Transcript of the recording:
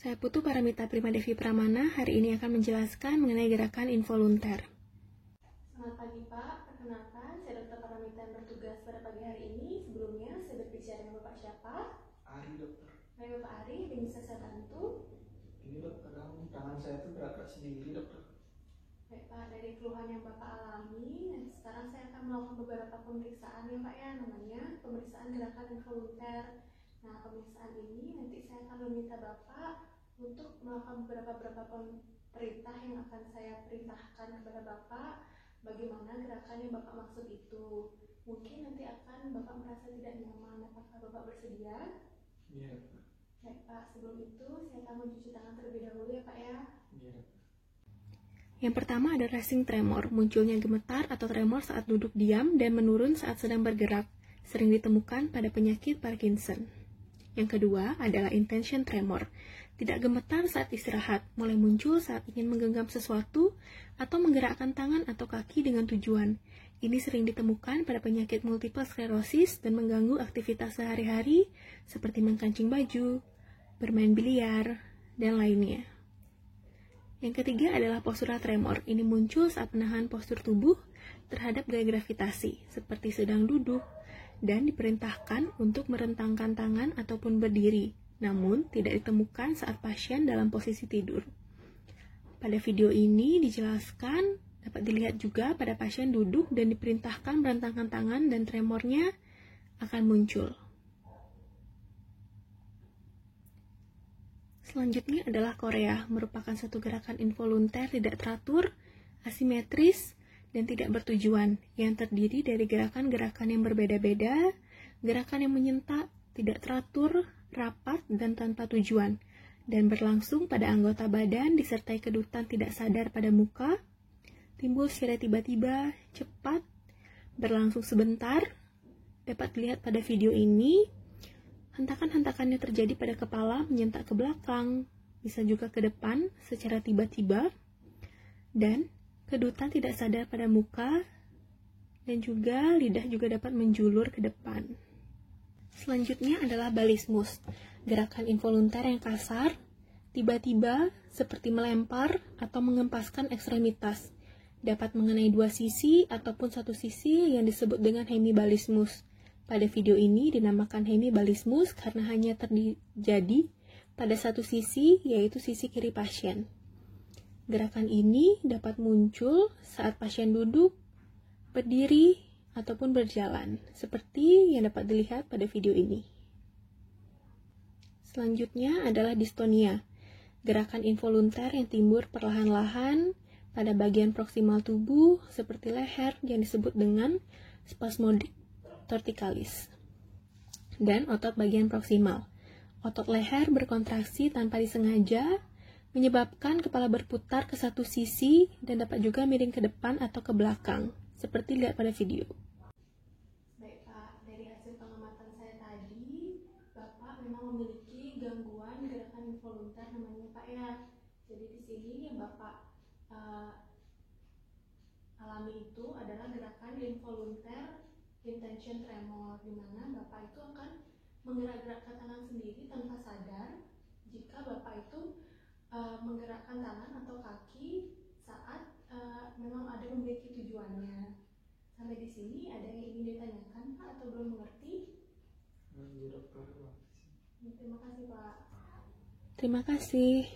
Saya Putu Paramita Primadevi Pramana hari ini akan menjelaskan mengenai gerakan involunter. Selamat pagi Pak, perkenalkan saya Dr. Paramita yang bertugas pada pagi hari ini. Sebelumnya saya berbicara dengan Bapak siapa? Ari, dokter. Baik Bapak Ari, yang bisa saya bantu? Ini dok, kadang tangan saya tuh gerak sendiri dokter. Baik Pak, dari keluhan yang Bapak alami, dan sekarang saya akan melakukan beberapa pemeriksaan ya Pak ya, namanya pemeriksaan gerakan involunter. Nah, pemeriksaan ini nanti saya akan meminta Bapak untuk melakukan beberapa perintah yang akan saya perintahkan kepada Bapak. Bagaimana gerakan yang Bapak maksud itu? Mungkin nanti akan Bapak merasa tidak nyaman. Apakah Bapak bersedia? Iya. Baik Pak, sebelum itu saya akan mencuci tangan terlebih dahulu ya Pak ya. Iya. Yang pertama ada racing tremor, munculnya gemetar atau tremor saat duduk diam dan menurun saat sedang bergerak, sering ditemukan pada penyakit Parkinson. Yang kedua adalah intention tremor, tidak gemetar saat istirahat, mulai muncul saat ingin menggenggam sesuatu atau menggerakkan tangan atau kaki dengan tujuan. Ini sering ditemukan pada penyakit multiple sclerosis dan mengganggu aktivitas sehari-hari seperti mengkancing baju, bermain biliar, dan lainnya. Yang ketiga adalah postura tremor. Ini muncul saat menahan postur tubuh terhadap gaya gravitasi, seperti sedang duduk, dan diperintahkan untuk merentangkan tangan ataupun berdiri, namun tidak ditemukan saat pasien dalam posisi tidur. Pada video ini dijelaskan, dapat dilihat juga pada pasien duduk dan diperintahkan merentangkan tangan dan tremornya akan muncul. Selanjutnya adalah Korea, merupakan satu gerakan involunter tidak teratur, asimetris, dan tidak bertujuan, yang terdiri dari gerakan-gerakan yang berbeda-beda, gerakan yang menyentak, tidak teratur, rapat, dan tanpa tujuan, dan berlangsung pada anggota badan disertai kedutan tidak sadar pada muka, timbul secara tiba-tiba, cepat, berlangsung sebentar, dapat dilihat pada video ini. Hentakan-hentakannya terjadi pada kepala menyentak ke belakang, bisa juga ke depan secara tiba-tiba, dan kedutan tidak sadar pada muka, dan juga lidah juga dapat menjulur ke depan. Selanjutnya adalah balismus, gerakan involunter yang kasar, tiba-tiba seperti melempar atau mengempaskan ekstremitas, dapat mengenai dua sisi ataupun satu sisi yang disebut dengan hemibalismus. Pada video ini dinamakan hemibalismus karena hanya terjadi pada satu sisi, yaitu sisi kiri pasien. Gerakan ini dapat muncul saat pasien duduk, berdiri, ataupun berjalan, seperti yang dapat dilihat pada video ini. Selanjutnya adalah distonia, gerakan involunter yang timbul perlahan-lahan pada bagian proksimal tubuh seperti leher yang disebut dengan spasmodic torticalis, dan otot bagian proksimal. Otot leher berkontraksi tanpa disengaja, menyebabkan kepala berputar ke satu sisi dan dapat juga miring ke depan atau ke belakang, seperti lihat pada video. Baik Pak, dari hasil pengamatan saya tadi, Bapak memang memiliki gangguan gerakan involunter namanya Pak ya. Jadi di sini yang Bapak alami itu adalah gerakan involunter intention tremor, di mana Bapak itu akan menggerak-gerakkan tangan sendiri tanpa sadar jika Bapak itu menggerakkan tangan atau kaki saat memang ada memiliki tujuannya. Sampai di sini ada yang ingin ditanyakan Pak atau belum mengerti? Iya dokter. Terima kasih Pak. Terima kasih.